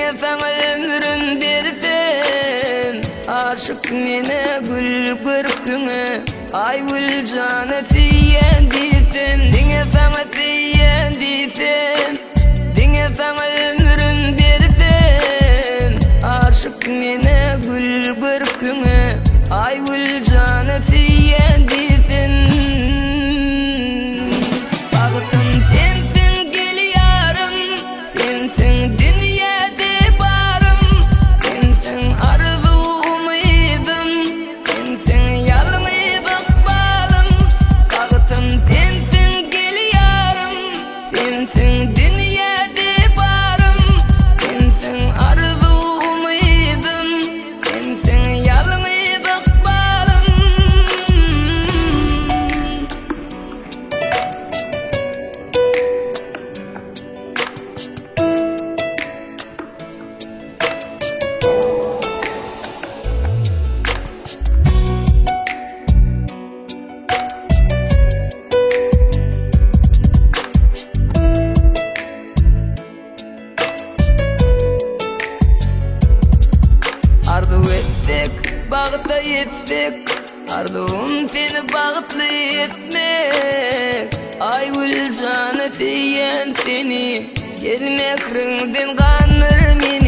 Diňe saňa ömrüm bersem, aşyk mene gül görküňe, ay Güljana süýen diýsem. Diňe saňa süýen diýsem, diňe saňa ömrüm bersem, aşyk mene gül görküňe, ay Güljana süýen diýsem. Bagtym sensiň gelýärem, sensiň dünýäde barym, sensiň arzu umydym, sensiň ýalňy bakbalym. Bagtym sensiň gelýärem, sensiň dünýäde barym, sensiň arzu umydym, sensiň ýalňy bakbalym. Arzu etsek, bagta yetsek, arzum seni bagtly etmek. Ay Güljana süýen seni, gelmekriňden ganyr meni.